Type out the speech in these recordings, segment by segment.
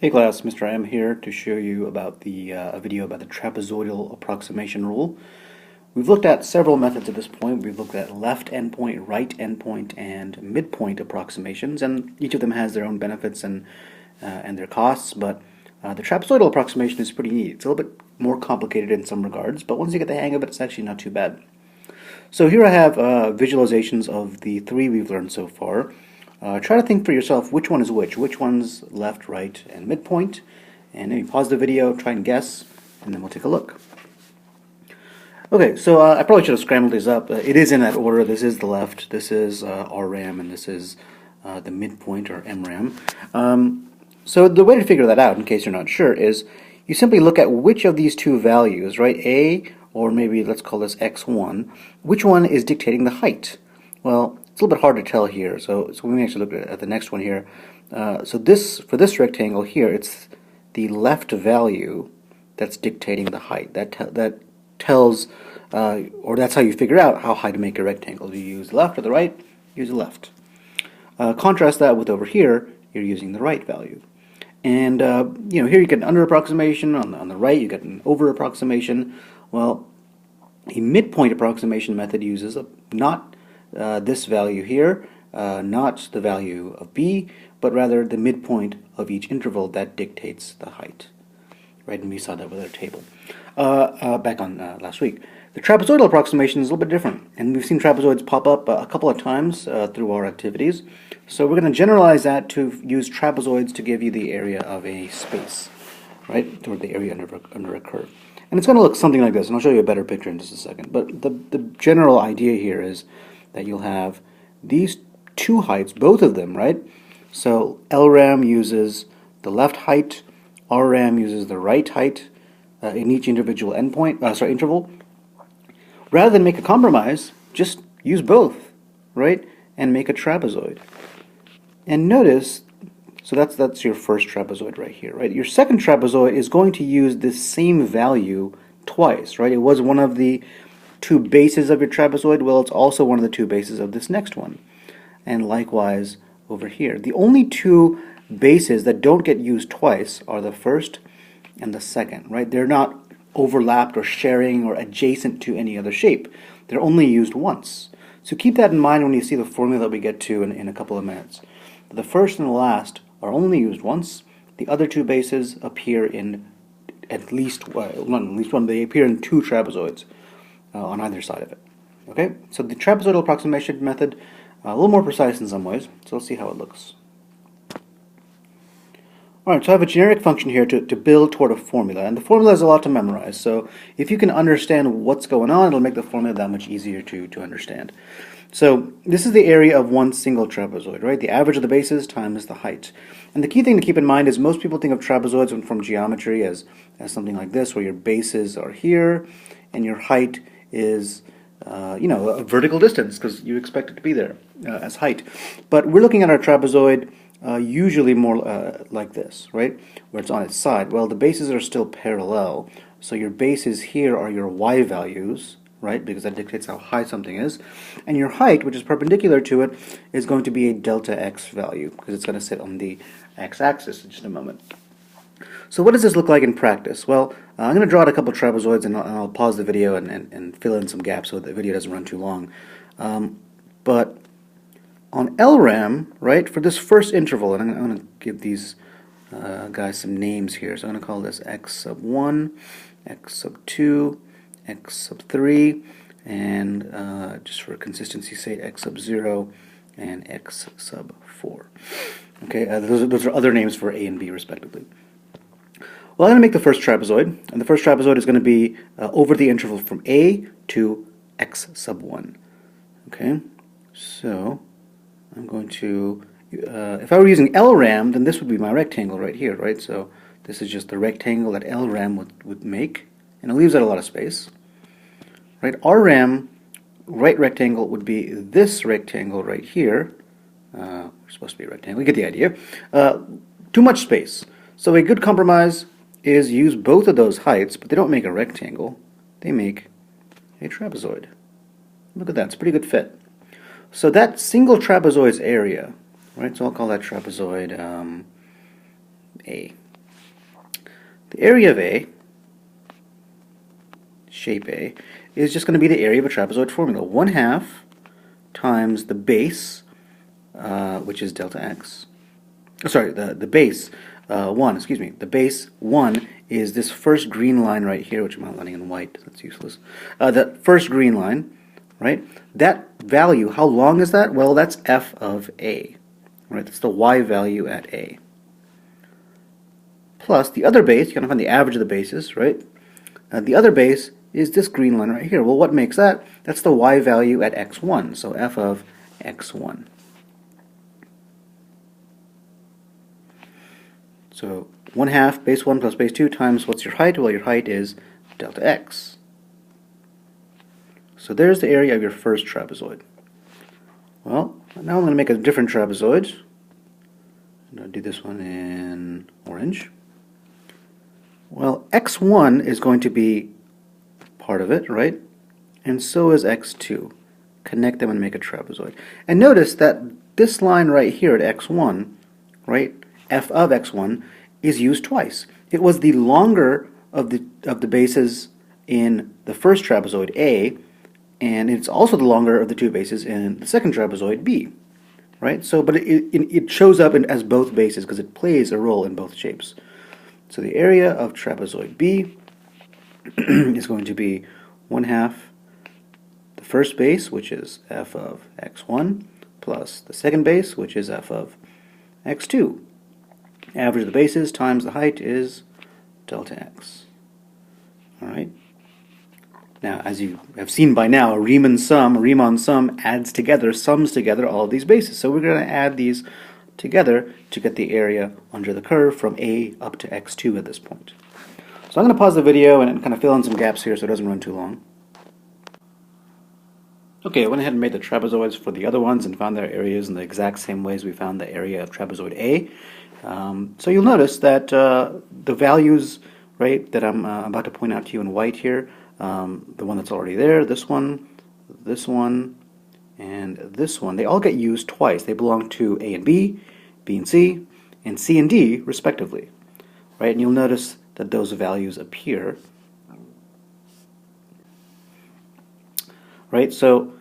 Hey class, Mr. M here to show you about a video about the trapezoidal approximation rule. We've looked at several methods at this point. We've looked at left endpoint, right endpoint, and midpoint approximations, and each of them has their own benefits and their costs, but the trapezoidal approximation is pretty neat. It's a little bit more complicated in some regards, but once you get the hang of it, it's actually not too bad. So here I have visualizations of the three we've learned so far. Try to think for yourself which one is which one's left, right, and midpoint, and maybe pause the video, try and guess, and then we'll take a look. Okay, so I probably should have scrambled these up. It is in that order. This is the left, this is RAM, and this is the midpoint, or MRAM. So the way to figure that out, in case you're not sure, is you simply look at which of these two values, right, A, or maybe let's call this x1, which one is dictating the height? Well, it's a little bit hard to tell here, so we may actually look at the next one here. So for this rectangle here, it's the left value that's dictating the height. That tells, or that's how you figure out how high to make a rectangle. Do you use the left or the right? Use the left. Contrast that with over here, you're using the right value. And here you get an under approximation, on the right you get an over approximation. Well, a midpoint approximation method uses not this value here, not the value of b, but rather the midpoint of each interval that dictates the height. Right, and we saw that with our table back on last week. The trapezoidal approximation is a little bit different, and we've seen trapezoids pop up a couple of times through our activities. So we're going to generalize that to use trapezoids to give you the area of a space, right, or the area under a curve. And it's going to look something like this, and I'll show you a better picture in just a second. But the general idea here is that you'll have these two heights, both of them, right? So LRAM uses the left height, RRAM uses the right height in each individual interval. Rather than make a compromise, just use both, right? And make a trapezoid. And notice, so that's your first trapezoid right here, right? Your second trapezoid is going to use this same value twice, right? It was one of the two bases of your trapezoid. Well, it's also one of the two bases of this next one. And likewise over here. The only two bases that don't get used twice are the first and the second, right? They're not overlapped or sharing or adjacent to any other shape. They're only used once. So keep that in mind when you see the formula that we get to in a couple of minutes. The first and the last are only used once. The other two bases appear in at least one. They appear in two trapezoids on either side of it. Okay, so the trapezoidal approximation method, a little more precise in some ways. So let's see how it looks. Alright, so I have a generic function here to build toward a formula, and the formula is a lot to memorize, so if you can understand what's going on, it'll make the formula that much easier to understand. So this is the area of one single trapezoid, right? The average of the bases times the height. And the key thing to keep in mind is most people think of trapezoids from geometry as something like this, where your bases are here, and your height is a vertical distance, because you expect it to be there as height. But we're looking at our trapezoid usually more like this, right, where it's on its side. Well, the bases are still parallel, so your bases here are your y values, right, because that dictates how high something is, and your height, which is perpendicular to it, is going to be a delta x value, because it's going to sit on the x-axis in just a moment. So what does this look like in practice? Well, I'm going to draw out a couple trapezoids, and I'll pause the video and fill in some gaps so the video doesn't run too long. But on LRAM, right, for this first interval, and I'm going to give these guys some names here. So I'm going to call this x sub 1, x sub 2, x sub 3, and just for consistency's sake, x sub 0 and x sub 4. Okay, those are other names for A and B respectively. Well, I'm going to make the first trapezoid, and the first trapezoid is going to be over the interval from A to x sub 1. Okay, so I'm going to, if I were using LRAM, then this would be my rectangle right here, right? So this is just the rectangle that LRAM would make, and it leaves out a lot of space. Right, RRAM, right rectangle, would be this rectangle right here. We're supposed to be a rectangle, you get the idea. Too much space. So a good compromise is use both of those heights, but they don't make a rectangle. They make a trapezoid. Look at that, it's a pretty good fit. So that single trapezoid's area, right, so I'll call that trapezoid A. the area of A, shape A, is just going to be the area of a trapezoid formula. 1/2 times the base, which is delta x. Sorry, the base 1, excuse me. The base 1 is this first green line right here, which I'm outlining in white. That's useless. The first green line, right? That value, how long is that? Well, that's f of A, right? That's the y value at A. Plus the other base, you're going to find the average of the bases, right? The other base is this green line right here. Well, what makes that? That's the y value at x1, so f of x1. So 1/2 base 1 plus base 2 times what's your height? Well, your height is delta x. So there's the area of your first trapezoid. Well, now I'm going to make a different trapezoid. I'm going to do this one in orange. Well, x1 is going to be part of it, right? And so is x2. Connect them and make a trapezoid. And notice that this line right here at x1, right, f of x1, is used twice. It was the longer of the bases in the first trapezoid A, and it's also the longer of the two bases in the second trapezoid B, right? So, but it shows up as both bases because it plays a role in both shapes. So the area of trapezoid B is going to be 1/2 the first base, which is f of x1, plus the second base, which is f of x2. Average of the bases times the height is delta x. Alright? Now, as you have seen by now, a Riemann sum adds together, sums together all of these bases. So we're going to add these together to get the area under the curve from A up to x2 at this point. So I'm going to pause the video and kind of fill in some gaps here so it doesn't run too long. Okay, I went ahead and made the trapezoids for the other ones and found their areas in the exact same ways we found the area of trapezoid A. So you'll notice that the values, right, that I'm about to point out to you in white here, the one that's already there, this one, and this one, they all get used twice. They belong to A and B, B and C and D, respectively. Right, and you'll notice that those values appear. Right, so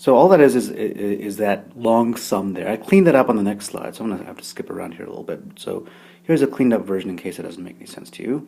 all that is that long sum there. I cleaned that up on the next slide, so I'm going to have to skip around here a little bit. So here's a cleaned up version in case it doesn't make any sense to you.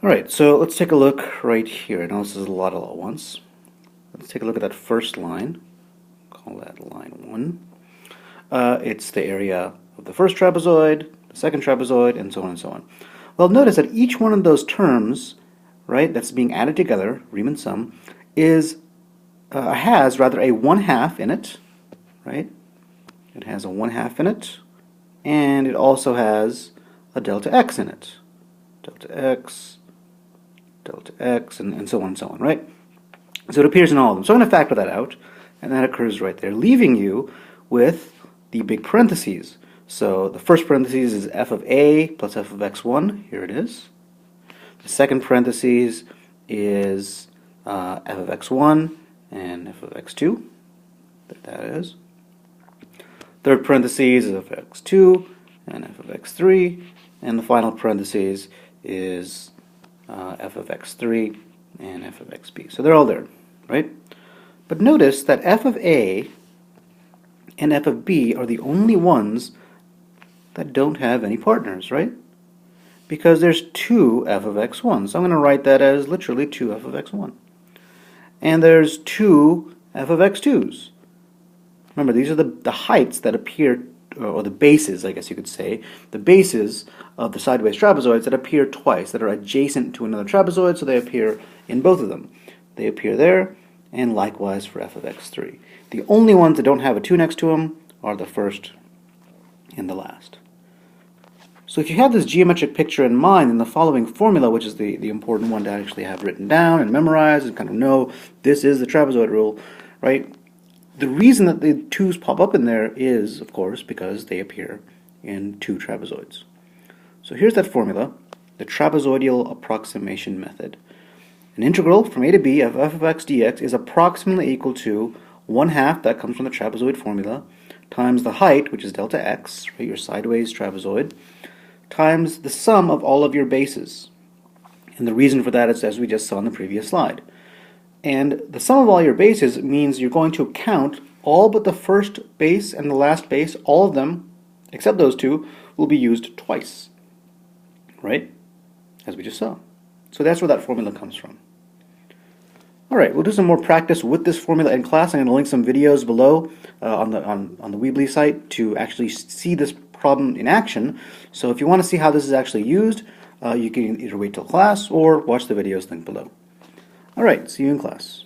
Alright, so let's take a look right here. Now this is a lot all at once. Let's take a look at that first line. Call that line 1. It's the area of the first trapezoid, the second trapezoid, and so on and so on. Well, notice that each one of those terms, right, that's being added together, Riemann sum, has rather a 1/2 in it, right? It has a 1/2 in it, and it also has a delta x in it. Delta x, and so on and so on, right? So it appears in all of them. So I'm going to factor that out, and that occurs right there, leaving you with the big parentheses. So the first parentheses is f of A plus f of x1. Here it is. The second parentheses is f of x1 and f of x2. There that is. Third parentheses is f of x2 and f of x3. And the final parentheses is f of x3 and f of xb. So they're all there, right? But notice that f of A and f of B are the only ones that don't have any partners, right? Because there's 2 f of x1. So I'm going to write that as literally 2 f of x1. And there's 2 f of x2s. Remember, these are the heights that appear, or the bases, I guess you could say, the bases of the sideways trapezoids that appear twice, that are adjacent to another trapezoid, so they appear in both of them. They appear there, and likewise for f of x3. The only ones that don't have a 2 next to them are the first and the last. So if you have this geometric picture in mind, then the following formula, which is the important one to actually have written down and memorize and kind of know this is the trapezoid rule, right? The reason that the 2's pop up in there is, of course, because they appear in 2 trapezoids. So here's that formula, the trapezoidal approximation method. An integral from a to b of f of x dx is approximately equal to 1/2, that comes from the trapezoid formula, times the height, which is delta x, right, your sideways trapezoid, times the sum of all of your bases. And the reason for that is, as we just saw in the previous slide. And the sum of all your bases means you're going to count all but the first base and the last base. All of them, except those two, will be used twice, right? As we just saw. So that's where that formula comes from. All right, we'll do some more practice with this formula in class. I'm going to link some videos below on the Weebly site to actually see this problem in action. So if you want to see how this is actually used, you can either wait till class or watch the videos linked below. All right, see you in class.